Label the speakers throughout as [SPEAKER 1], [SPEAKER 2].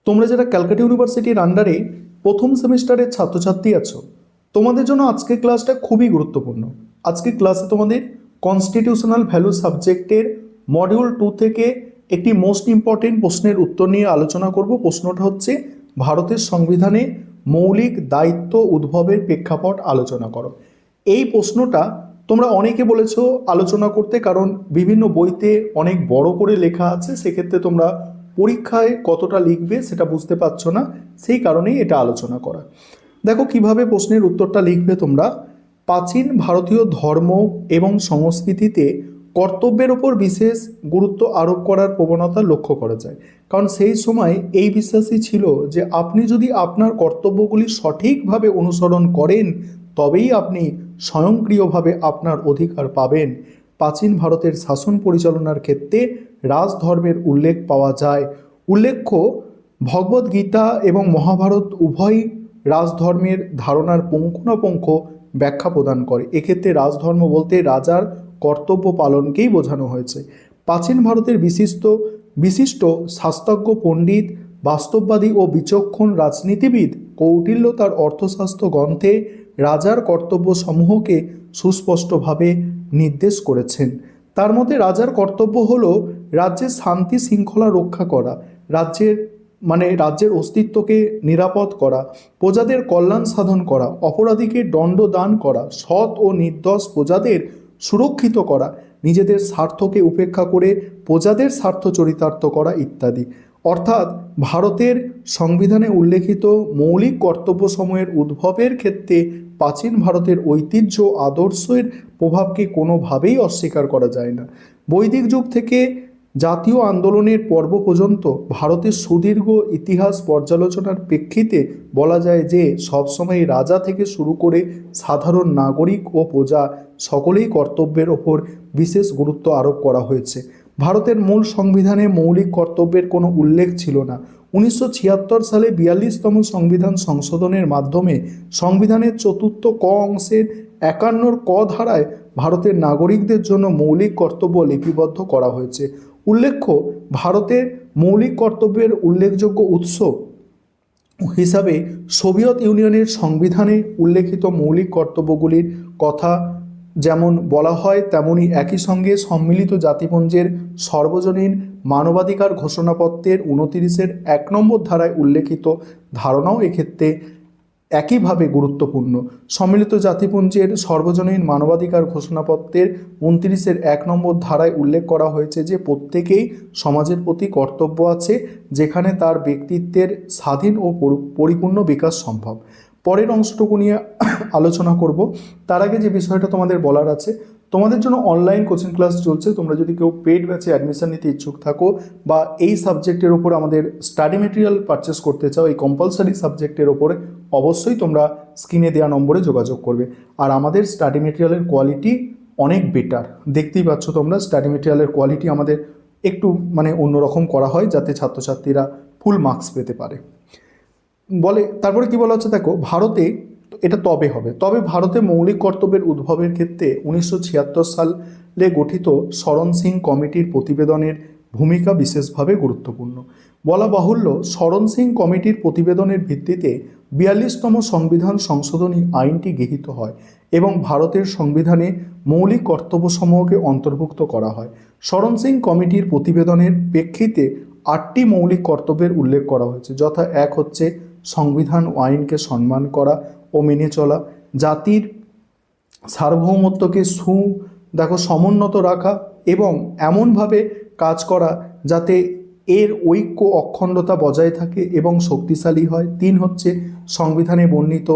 [SPEAKER 1] তোমরা যারা ক্যালকাটা ইউনিভার্সিটির আন্ডারে প্রথম সেমিস্টারের ছাত্রছাত্রী আছো, তোমাদের জন্য আজকের ক্লাসটা খুবই গুরুত্বপূর্ণ। আজকের ক্লাসে তোমাদের কনস্টিটিউশনাল ভ্যালু সাবজেক্টের মডিউল 2 থেকে একটি মোস্ট ইম্পর্টেন্ট প্রশ্নের উত্তর নিয়ে আলোচনা করব। প্রশ্নটা হচ্ছে, ভারতের সংবিধানে মৌলিক দায়িত্ব উদ্ভবের প্রেক্ষাপট আলোচনা করো। এই প্রশ্নটা তোমরা অনেকে বলেছো আলোচনা করতে, কারণ বিভিন্ন বইতে অনেক বড় করে লেখা আছে, সেক্ষেত্রে তোমরা পরীক্ষায় কতটা লিখবে সেটা বুঝতে পারছো না, সেই কারণেই এটা আলোচনা করা। দেখো কিভাবে প্রশ্নের উত্তরটা লিখবে তোমরা। প্রাচীন ভারতীয় ধর্ম এবং সংস্কৃতিতে কর্তব্যের ওপর বিশেষ গুরুত্ব আরোপ করার প্রবণতা লক্ষ্য করা যায়, কারণ সেই সময় এই বিশ্বাসই ছিল যে আপনি যদি আপনার কর্তব্যগুলি সঠিকভাবে অনুসরণ করেন তবেই আপনি স্বয়ংক্রিয়ভাবে আপনার অধিকার পাবেন। প্রাচীন ভারতের শাসন পরিচালনার ক্ষেত্রে রাজধর্মের উল্লেখ পাওয়া যায়। উল্লেখ্য, ভগবদ্গীতা এবং মহাভারত উভয় রাজধর্মের ধারণার পুঙ্খানুপুঙ্খ ব্যাখ্যা প্রদান করে। এক্ষেত্রে রাজধর্ম বলতে রাজার কর্তব্য পালনকেই বোঝানো হয়েছে। প্রাচীন ভারতের বিশিষ্ট শাস্ত্রজ্ঞ পণ্ডিত, বাস্তববাদী ও বিচক্ষণ রাজনীতিবিদ কৌটিল্য তার অর্থশাস্ত্র গ্রন্থে রাজার কর্তব্য সমূহকে সুস্পষ্টভাবে নির্দেশ করেছেন। তার মধ্যে রাজার কর্তব্য হলো রাজ্যের শান্তি শৃঙ্খলা রক্ষা করা, রাজ্যের অস্তিত্বকে নিরাপদ করা, প্রজাদের কল্যাণ সাধন করা, অপরাধীকে দণ্ড দান করা, সৎ ও নির্দোষ প্রজাদের সুরক্ষিত করা, নিজেদের স্বার্থকে উপেক্ষা করে প্রজাদের স্বার্থ চরিতার্থ করা ইত্যাদি। অর্থাৎ ভারতের সংবিধানে উল্লেখিত মৌলিক কর্তব্যসমূহের উদ্ভবের ক্ষেত্রে প্রাচীন ভারতের ঐতিহ্য আদর্শের প্রভাবকে কোনোভাবেই অস্বীকার করা যায় না। বৈদিক যুগ থেকে জাতীয় আন্দোলনের পর্ব পর্যন্ত ভারতের সুদীর্ঘ ইতিহাস পর্যালোচনার প্রেক্ষিতে বলা যায় যে সবসময় রাজা থেকে শুরু করে সাধারণ নাগরিক ও প্রজা সকলেই কর্তব্যের ওপর বিশেষ গুরুত্ব আরোপ করা হয়েছে। ভারতের মূল সংবিধানে মৌলিক কর্তব্যের কোনো উল্লেখ ছিল না। 1976 সালে 42তম সংবিধান সংশোধনের মাধ্যমে সংবিধানের 4th ক অংশের 51 ক ধারায় ভারতের নাগরিকদের জন্য মৌলিক কর্তব্য লিপিবদ্ধ করা হয়েছে। উল্লেখ্য, ভারতের মৌলিক কর্তব্যের উল্লেখযোগ্য উৎস হিসাবে সোভিয়েত ইউনিয়নের সংবিধানে উল্লেখিত মৌলিক কর্তব্যগুলির কথা যেমন বলা হয়, তেমনি একই সঙ্গে সম্মিলিত জাতিপুঞ্জের সর্বজনীন মানবাধিকার ঘোষণাপত্রের 29-এর 1 নম্বর ধারায় উল্লেখিত ধারণাও এক্ষেত্রে একইভাবে গুরুত্বপূর্ণ। সম্মিলিত জাতিপুঞ্জের সর্বজনীন মানবাধিকার ঘোষণাপত্রের 29-এর 1 নম্বর ধারায় উল্লেখ করা হয়েছে যে প্রত্যেকেই সমাজের প্রতি কর্তব্য আছে, যেখানে তার ব্যক্তিত্বের স্বাধীন ও পরিপূর্ণ বিকাশ সম্ভব। পরের অংশটুকু নিয়ে আলোচনা করব। তার আগে যে বিষয়টা তোমাদের বলার আছে, তোমাদের জন্য অনলাইন কোচিং ক্লাস চলছে। তোমরা যদি কেউ পেড ব্যাচে অ্যাডমিশন নিতে ইচ্ছুক থাকো বা এই সাবজেক্টের ওপর আমাদের স্টাডি মেটেরিয়াল পারচেস করতে চাও, এই কম্পালসারি সাবজেক্টের ওপরে, অবশ্যই তোমরা স্ক্রিনে দেওয়া নম্বরে যোগাযোগ করবে। আর আমাদের স্টাডি মেটেরিয়ালের কোয়ালিটি অনেক বেটার, দেখতেই পাচ্ছ তোমরা। স্টাডি মেটেরিয়ালের কোয়ালিটি আমাদের একটু অন্যরকম করা হয়, যাতে ছাত্রছাত্রীরা ফুল মার্কস পেতে পারে। তারপরে কি বলা হচ্ছে, দেখো ভারতে এটা তবে ভারতে মৌলিক কর্তব্যের উদ্ভবের ক্ষেত্রে 1976 সালে গঠিত শরণ সিং কমিটির প্রতিবেদনের ভূমিকা বিশেষভাবে গুরুত্বপূর্ণ। বলা বাহুল্য, শরণ সিং কমিটির প্রতিবেদনের ভিত্তিতে 42তম সংবিধান সংশোধনী আইনটি গৃহীত হয় এবং ভারতের সংবিধানে মৌলিক কর্তব্যসমূহকে অন্তর্ভুক্ত করা হয়। শরণ সিং কমিটির প্রতিবেদনের প্রেক্ষিতে 8টি মৌলিক কর্তব্যের উল্লেখ করা হয়েছে, যথা 1 হচ্ছে সংবিধান ও আইনকে সম্মান করা ও মেনে চলা, জাতির সার্বভৌমত্বকে সমুন্নত রাখা এবং এমনভাবে কাজ করা যাতে এর ঐক্য অখণ্ডতা বজায় থাকে এবং শক্তিশালী হয়। 3 হচ্ছে সংবিধানে বর্ণিত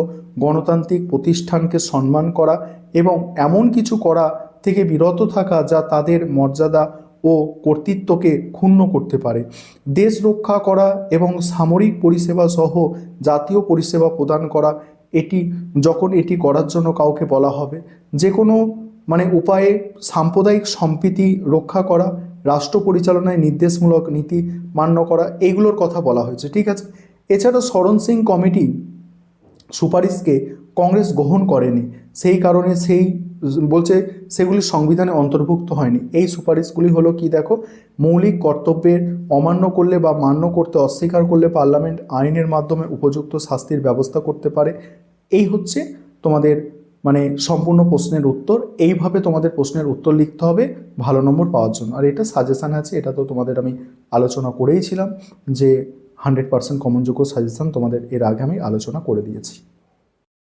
[SPEAKER 1] গণতান্ত্রিক প্রতিষ্ঠানকে সম্মান করা এবং এমন কিছু করা থেকে বিরত থাকা যা তাদের মর্যাদা ও কর্তৃত্বকে ক্ষুণ্ণ করতে পারে। দেশ রক্ষা করা এবং সামরিক পরিষেবা সহ জাতীয় পরিষেবা প্রদান করা। এটি করার জন্য কাউকে বলা হবে, যে কোনো উপায়ে সাম্প্রদায়িক সম্প্রীতি রক্ষা করা, রাষ্ট্র পরিচালনায় নির্দেশমূলক নীতি মান্য করা, এইগুলোর কথা বলা হয়েছে। ঠিক আছে। এছাড়া শরণ সিং কমিটি সুপারিশকে কংগ্রেস গ্রহণ করেনি, সেই কারণে বলছে সেগুলি সংবিধানে অন্তর্ভুক্ত হয়নি। এই সুপারিশগুলি হলো কি দেখো, মৌলিক কর্তব্যের অমান্য করলে বা মান্য করতে অস্বীকার করলে পার্লামেন্ট আইনের মাধ্যমে উপযুক্ত শাস্তির ব্যবস্থা করতে পারে। এই হচ্ছে তোমাদের মানে সম্পূর্ণ প্রশ্নের উত্তর। এইভাবে তোমাদের প্রশ্নের উত্তর লিখতে হবে ভালো নম্বর পাওয়ার জন্য। আর এটা সাজেশান আছে, এটা তো তোমাদের আমি আলোচনা করেইছিলাম যে 100% কমনযোগ্য সাজেশান তোমাদের এর আগে আমি আলোচনা করে দিয়েছি।